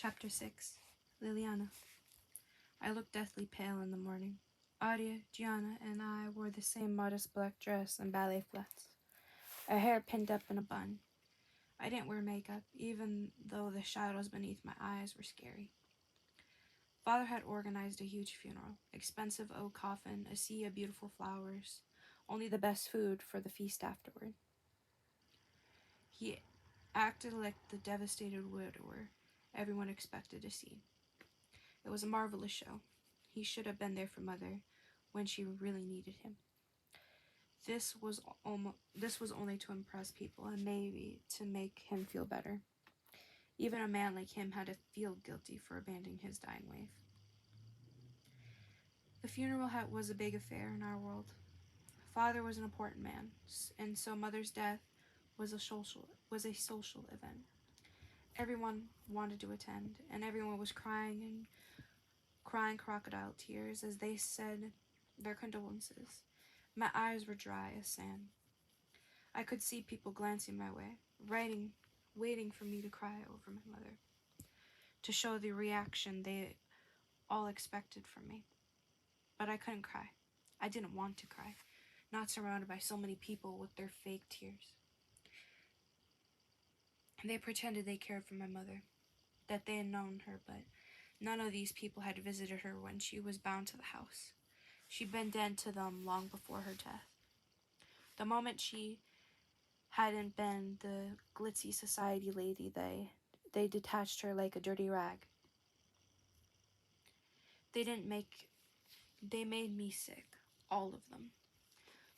Chapter 6. Liliana. I looked deathly pale in the morning. Adia, Gianna, and I wore the same modest black dress and ballet flats, our hair pinned up in a bun. I didn't wear makeup, even though the shadows beneath my eyes were scary. Father had organized a huge funeral, expensive oak coffin, a sea of beautiful flowers, only the best food for the feast afterward. He acted like the devastated widower everyone expected to see. It was a marvelous show. He should have been there for Mother when she really needed him. This was only to impress people and maybe to make him feel better. Even a man like him had to feel guilty for abandoning his dying wife. The funeral was a big affair in our world. Father was an important man, and so Mother's death was a social event. Everyone wanted to attend, and everyone was crying crocodile tears as they said their condolences. My eyes were dry as sand. I could see people glancing my way, waiting for me to cry over my mother, to show the reaction they all expected from me. But I couldn't cry. I didn't want to cry, not surrounded by so many people with their fake tears. They pretended they cared for my mother, that they had known her, but none of these people had visited her when she was bound to the house. She'd been dead to them long before her death. The moment she hadn't been the glitzy society lady, they detached her like a dirty rag. They made me sick, all of them.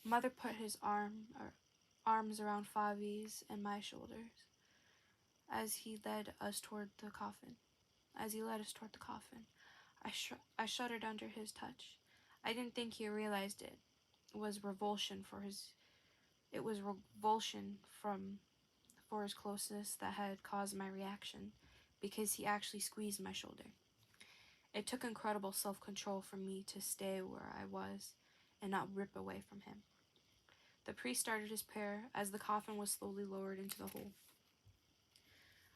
Mother put his arms around Favi's and my shoulders as he led us toward the coffin. I shuddered under his touch. I didn't think he realized it was revulsion for his closeness that had caused my reaction, because he actually squeezed my shoulder. It took incredible self-control for me to stay where I was and not rip away from him. The priest started his prayer as the coffin was slowly lowered into the hole.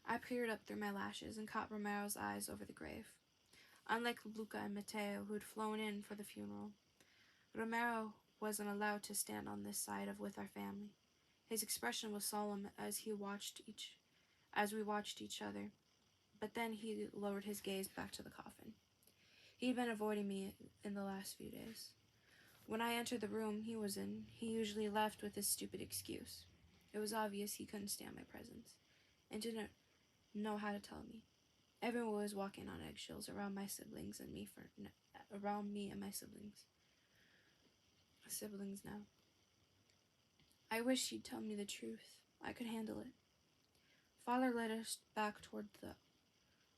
I peered up through my lashes and caught Romero's eyes over the grave. Unlike Luca and Matteo, who'd flown in for the funeral, Romero wasn't allowed to stand on this side with our family. His expression was solemn as we watched each other, but then he lowered his gaze back to the coffin. He'd been avoiding me in the last few days. When I entered the room he was in, he usually left with his stupid excuse. It was obvious he couldn't stand my presence, and didn't know how to tell me. Everyone was walking on eggshells around my siblings and me and my siblings now. I wish she'd tell me the truth. I could handle it. Father led us back toward the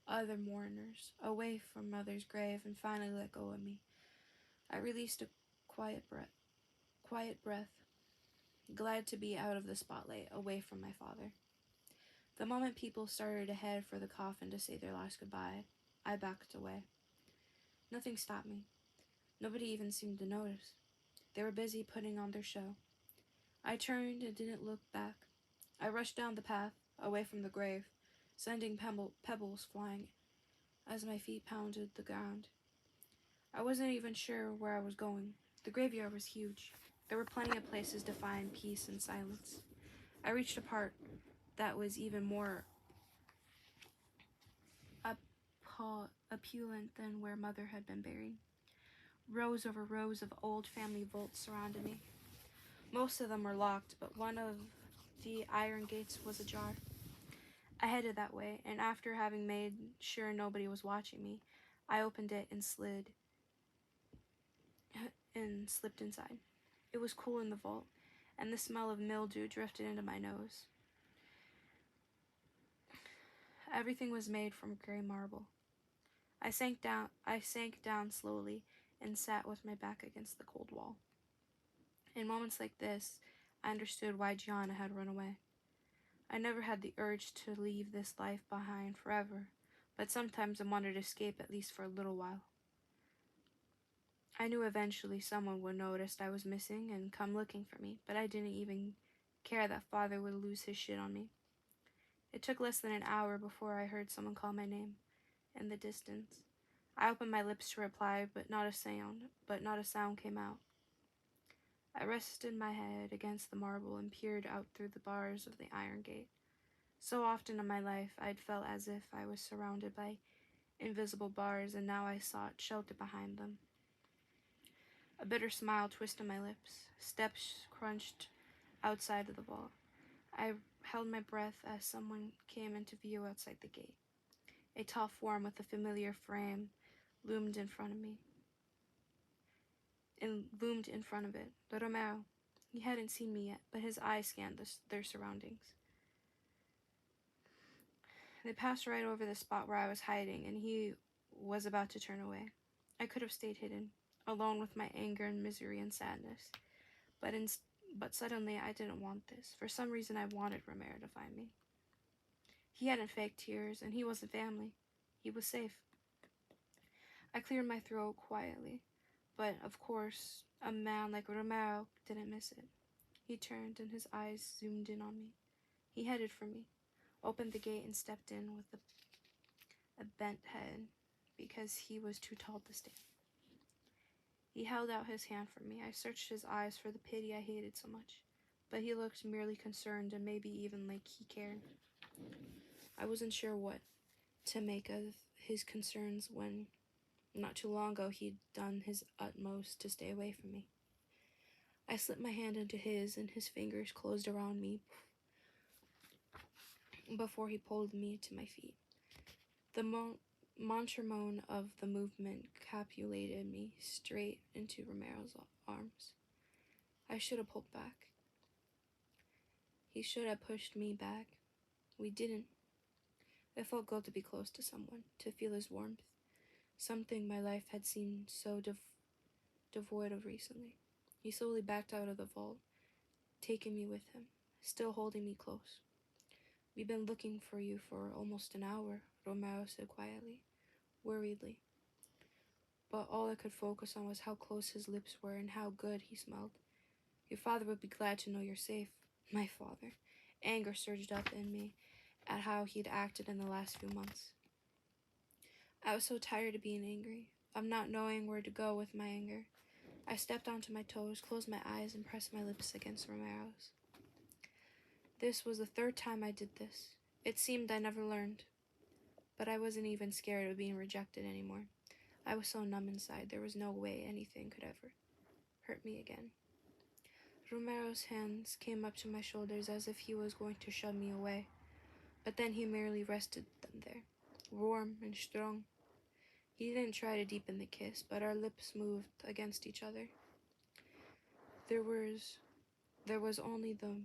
other mourners, away from Mother's grave, and finally let go of me. I released a quiet breath, glad to be out of the spotlight, away from my father. The moment people started to head for the coffin to say their last goodbye, I backed away. Nothing stopped me. Nobody even seemed to notice. They were busy putting on their show. I turned and didn't look back. I rushed down the path, away from the grave, sending pebbles flying as my feet pounded the ground. I wasn't even sure where I was going. The graveyard was huge. There were plenty of places to find peace and silence. I reached a part that was even more opulent than where Mother had been buried. Rows over rows of old family vaults surrounded me. Most of them were locked, but one of the iron gates was ajar. I headed that way, and after having made sure nobody was watching me, I opened it and slipped inside. It was cool in the vault, and the smell of mildew drifted into my nose. Everything was made from gray marble. I sank down slowly and sat with my back against the cold wall. In moments like this, I understood why Gianna had run away. I never had the urge to leave this life behind forever, but sometimes I wanted to escape, at least for a little while. I knew eventually someone would notice I was missing and come looking for me, but I didn't even care that Father would lose his shit on me. It took less than an hour before I heard someone call my name. in the distance. I opened my lips to reply, but not a sound came out. I rested my head against the marble and peered out through the bars of the iron gate. So often in my life I'd felt as if I was surrounded by invisible bars, and now I sought shelter behind them. A bitter smile twisted my lips. Steps crunched outside of the wall. I held my breath as someone came into view outside the gate. A tall form with a familiar frame loomed in front of me. And loomed in front of it. Romero. He hadn't seen me yet, but his eyes scanned their surroundings. They passed right over the spot where I was hiding, and he was about to turn away. I could have stayed hidden, alone with my anger and misery and sadness. But suddenly I didn't want this. For some reason I wanted Romero to find me. He hadn't faked tears, and he wasn't family. He was safe. I cleared my throat quietly, but of course, a man like Romero didn't miss it. He turned and his eyes zoomed in on me. He headed for me, opened the gate and stepped in with a bent head because he was too tall to stand. He held out his hand for me. I searched his eyes for the pity I hated so much, but he looked merely concerned and maybe even like he cared. I wasn't sure what to make of his concerns when, not too long ago, he'd done his utmost to stay away from me. I slipped my hand into his, and his fingers closed around me before he pulled me to my feet. The moan of the movement catapulted me straight into Romero's arms. I should have pulled back. He should have pushed me back. We didn't. It felt good to be close to someone, to feel his warmth, something my life had seemed so devoid of recently. He slowly backed out of the vault, taking me with him, still holding me close. We've been looking for you for almost an hour, Romero said quietly, worriedly. But all I could focus on was how close his lips were and how good he smelled. Your father would be glad to know you're safe. My father. Anger surged up in me at how he'd acted in the last few months. I was so tired of being angry, of not knowing where to go with my anger. I stepped onto my toes, closed my eyes, and pressed my lips against Romero's. This was the third time I did this. It seemed I never learned. But I wasn't even scared of being rejected anymore. I was so numb inside, there was no way anything could ever hurt me again. Romero's hands came up to my shoulders as if he was going to shove me away, but then he merely rested them there, warm and strong. He didn't try to deepen the kiss, but our lips moved against each other. There was only the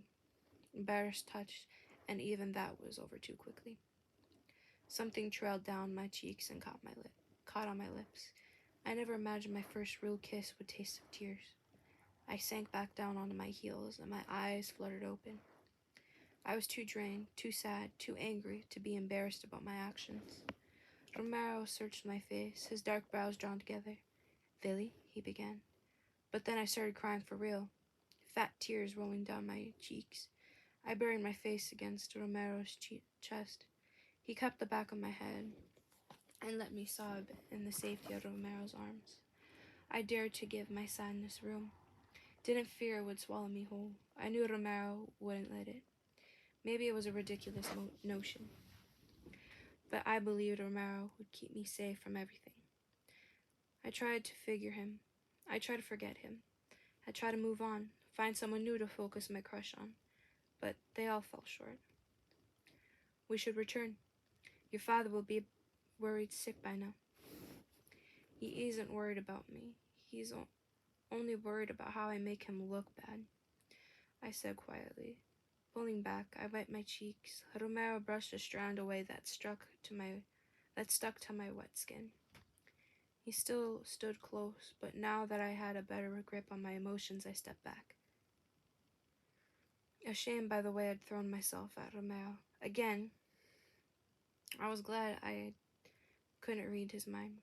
embarrassed touch, and even that was over too quickly. Something trailed down my cheeks and caught on my lips. I never imagined my first real kiss would taste of tears. I sank back down onto my heels, and my eyes fluttered open. I was too drained, too sad, too angry to be embarrassed about my actions. Romero searched my face, his dark brows drawn together. Billy, he began. But then I started crying for real, fat tears rolling down my cheeks. I buried my face against Romero's chest. He cupped the back of my head and let me sob in the safety of Romero's arms. I dared to give my sadness room. Didn't fear it would swallow me whole. I knew Romero wouldn't let it. Maybe it was a ridiculous notion, but I believed Romero would keep me safe from everything. I tried to forget him. I tried to move on, find someone new to focus my crush on, but they all fell short. We should return. Your father will be worried sick by now. He isn't worried about me. He's only worried about how I make him look bad, I said quietly. Pulling back, I wiped my cheeks. Romero brushed a strand away that stuck to my wet skin. He still stood close, but now that I had a better grip on my emotions, I stepped back. Ashamed by the way I'd thrown myself at Romero. Again, I was glad I couldn't read his mind.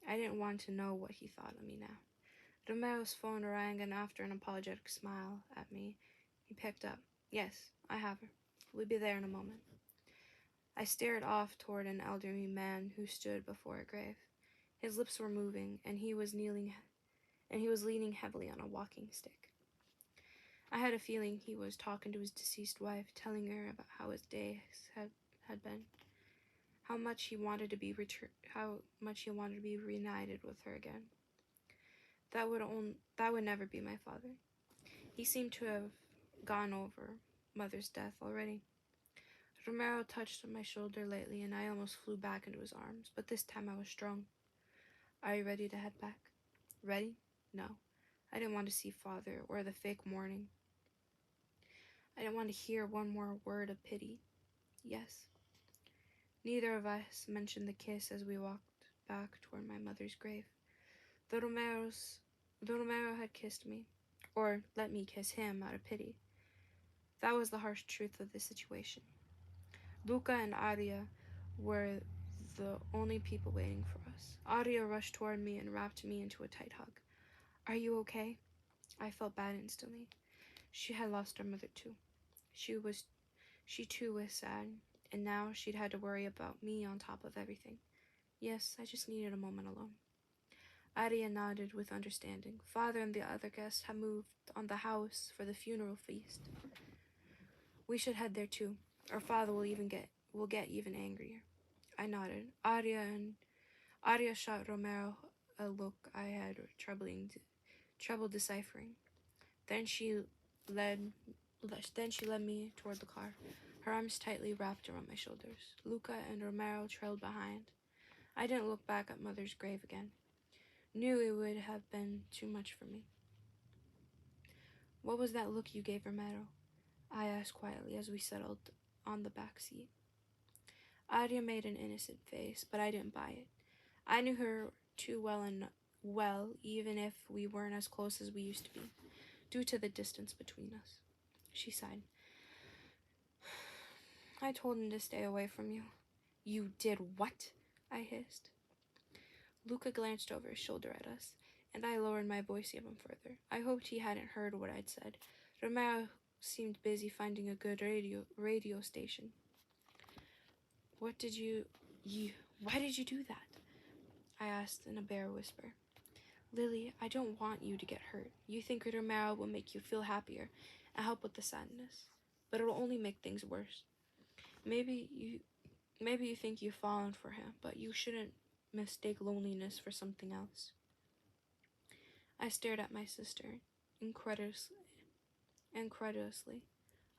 I didn't want to know what he thought of me now. Romero's phone rang, and after an apologetic smile at me, he picked up. Yes, I have her. We'll be there in a moment. I stared off toward an elderly man who stood before a grave. His lips were moving, and he was leaning heavily on a walking stick. I had a feeling he was talking to his deceased wife, telling her about how his days had been, how much he wanted to be reunited with her again. That would never be my father. He seemed to have gone over Mother's death already. Romero touched my shoulder lightly, and I almost flew back into his arms, but this time I was strong. Are you ready to head back? Ready? No. I didn't want to see Father or the fake mourning. I didn't want to hear one more word of pity. Yes. Neither of us mentioned the kiss as we walked back toward my mother's grave. The Romero had kissed me, or let me kiss him out of pity. That was the harsh truth of the situation. Luca and Aria were the only people waiting for us. Aria rushed toward me and wrapped me into a tight hug. Are you okay? I felt bad instantly. She had lost her mother too. She too was sad, and now she'd had to worry about me on top of everything. Yes, I just needed a moment alone. Aria nodded with understanding. Father and the other guests had moved on the house for the funeral feast. We should head there too. Our father will get even angrier. I nodded. Aria shot Romero a look I had trouble deciphering. Then she led me toward the car, her arms tightly wrapped around my shoulders. Luca and Romero trailed behind. I didn't look back at Mother's grave again. Knew it would have been too much for me. What was that look you gave Romero? I asked quietly as we settled on the back seat. Aria made an innocent face, but I didn't buy it. I knew her too well, even if we weren't as close as we used to be, due to the distance between us. She sighed. I told him to stay away from you. You did what? I hissed. Luca glanced over his shoulder at us, and I lowered my voice even further. I hoped he hadn't heard what I'd said. Romero seemed busy finding a good radio station. Why did you do that? I asked in a bare whisper. Lily, I don't want you to get hurt. You think Romero will make you feel happier and help with the sadness, but it'll only make things worse. Maybe you think you've fallen for him, but you shouldn't mistake loneliness for something else. I stared at my sister, incredulously.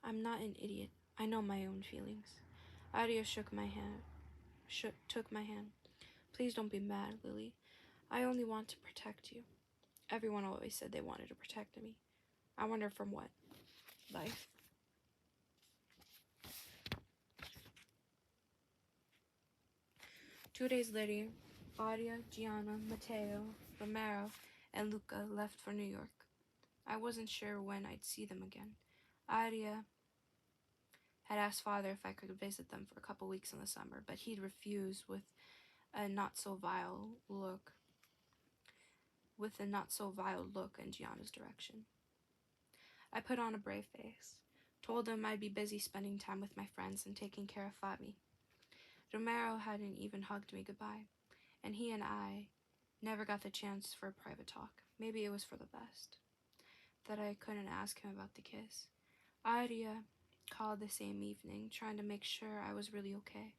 I'm not an idiot. I know my own feelings. Aria took my hand. Please don't be mad, Lily. I only want to protect you. Everyone always said they wanted to protect me. I wonder from what? Life. Two days later, Aria, Gianna, Matteo, Romero, and Luca left for New York. I wasn't sure when I'd see them again. Aria had asked Father if I could visit them for a couple weeks in the summer, but he'd refused with a not-so-vile look in Gianna's direction. I put on a brave face, told him I'd be busy spending time with my friends and taking care of Fabi. Romero hadn't even hugged me goodbye, and he and I never got the chance for a private talk. Maybe it was for the best that I couldn't ask him about the kiss. Aria called the same evening, trying to make sure I was really okay.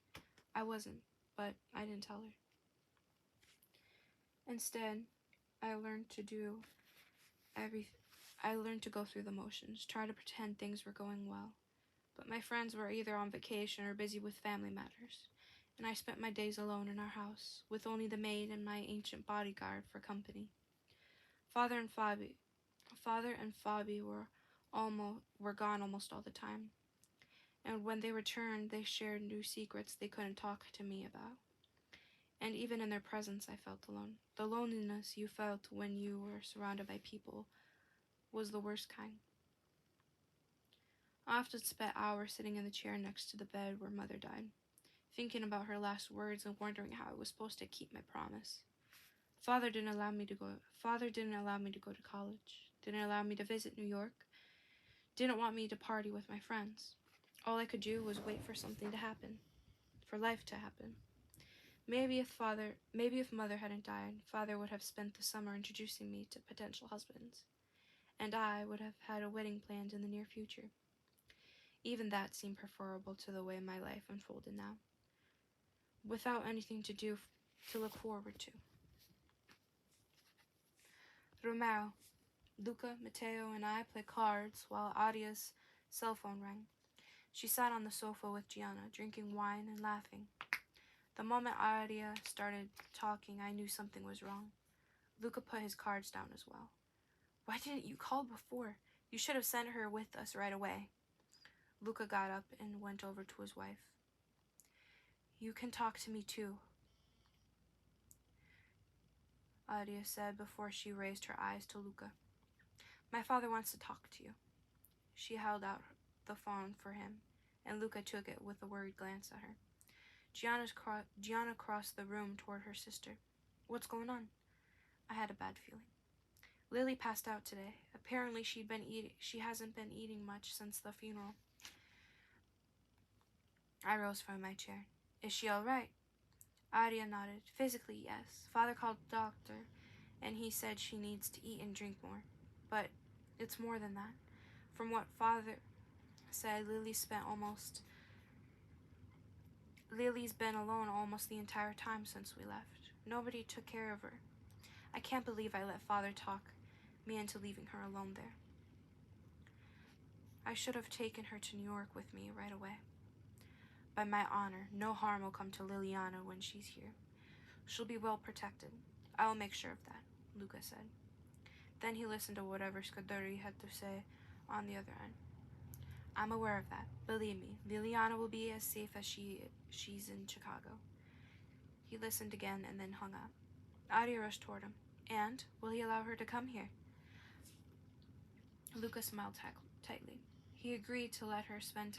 I wasn't, but I didn't tell her. Instead, I learned to go through the motions, try to pretend things were going well. But my friends were either on vacation or busy with family matters, and I spent my days alone in our house, with only the maid and my ancient bodyguard for company. Father and Fabi were gone almost all the time, and when they returned, they shared new secrets they couldn't talk to me about. And even in their presence, I felt alone. The loneliness you felt when you were surrounded by people was the worst kind. I often spent hours sitting in the chair next to the bed where Mother died, thinking about her last words and wondering how I was supposed to keep my promise. Father didn't allow me to go to college, didn't allow me to visit New York, didn't want me to party with my friends. All I could do was wait for something to happen. for life to happen. Maybe if Mother hadn't died, Father would have spent the summer introducing me to potential husbands, and I would have had a wedding planned in the near future. Even that seemed preferable to the way my life unfolded now, without anything to look forward to. Romero, Luca, Matteo, and I played cards while Aria's cell phone rang. She sat on the sofa with Gianna, drinking wine and laughing. The moment Aria started talking, I knew something was wrong. Luca put his cards down as well. Why didn't you call before? You should have sent her with us right away. Luca got up and went over to his wife. You can talk to me too, Aria said before she raised her eyes to Luca. My father wants to talk to you. She held out the phone for him, and Luca took it with a worried glance at her. Gianna crossed the room toward her sister. What's going on? I had a bad feeling. Lily passed out today. Apparently she hasn't been eating much since the funeral. I rose from my chair. Is she all right? Aria nodded. Physically, yes. Father called the doctor, and he said she needs to eat and drink more. But it's more than that. From what Father said, Lily's been alone almost the entire time since we left. Nobody took care of her. I can't believe I let Father talk me into leaving her alone there. I should have taken her to New York with me right away. By my honor, no harm will come to Liliana when she's here. She'll be well protected. I will make sure of that, Luca said. Then he listened to whatever Scuderi had to say on the other end. I'm aware of that. Believe me, Liliana will be as safe as she's in Chicago. He listened again and then hung up. Aria rushed toward him. And will he allow her to come here? Luca smiled tightly. He agreed to let her spend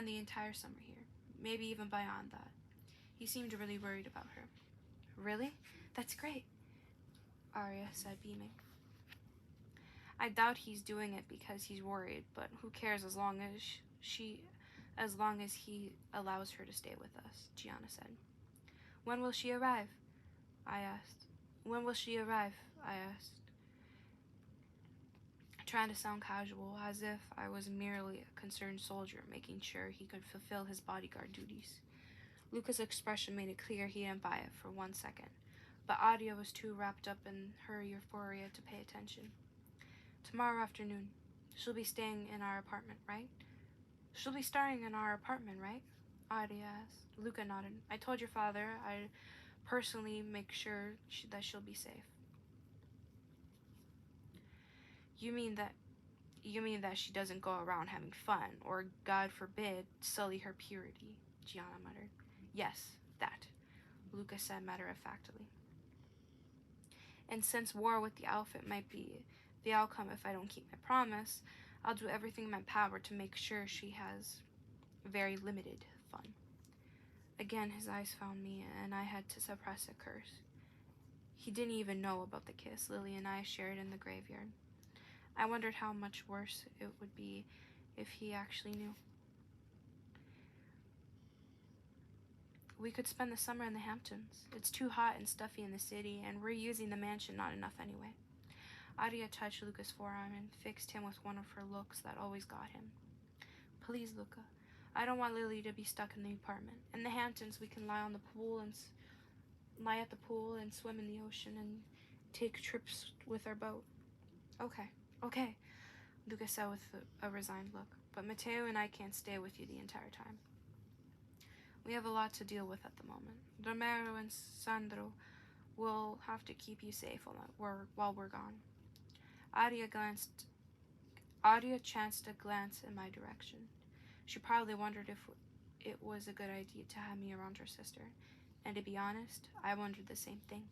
the entire summer here, maybe even beyond that. He seemed really worried about her. Really? That's great, Aria said, beaming. I doubt he's doing it because he's worried, but who cares as long as he allows her to stay with us, Gianna said. When will she arrive? I asked. Trying to sound casual, as if I was merely a concerned soldier making sure he could fulfill his bodyguard duties. Luca's expression made it clear he didn't buy it for 1 second, but Aria was too wrapped up in her euphoria to pay attention. Tomorrow afternoon. She'll be staying in our apartment, right? She'll be starting in our apartment, right? Aria asked. Luca nodded. I told your father I'd personally make sure that she'll be safe. You mean that she doesn't go around having fun, or, God forbid, sully her purity, Gianna muttered. Yes, that, Luca said matter-of-factly. And since war with the outfit might be the outcome if I don't keep my promise, I'll do everything in my power to make sure she has very limited fun. Again, his eyes found me, and I had to suppress a curse. He didn't even know about the kiss Lily and I shared in the graveyard. I wondered how much worse it would be if he actually knew. We could spend the summer in the Hamptons. It's too hot and stuffy in the city, and we're using the mansion not enough anyway. Aria touched Luca's forearm and fixed him with one of her looks that always got him. Please, Luca. I don't want Lily to be stuck in the apartment. In the Hamptons, we can lie at the pool and swim in the ocean and take trips with our boat. Okay, Luca said with a resigned look. But Matteo and I can't stay with you the entire time. We have a lot to deal with at the moment. Romero and Sandro will have to keep you safe while we're gone. Aria chanced a glance in my direction. She probably wondered if it was a good idea to have me around her sister, and to be honest, I wondered the same thing.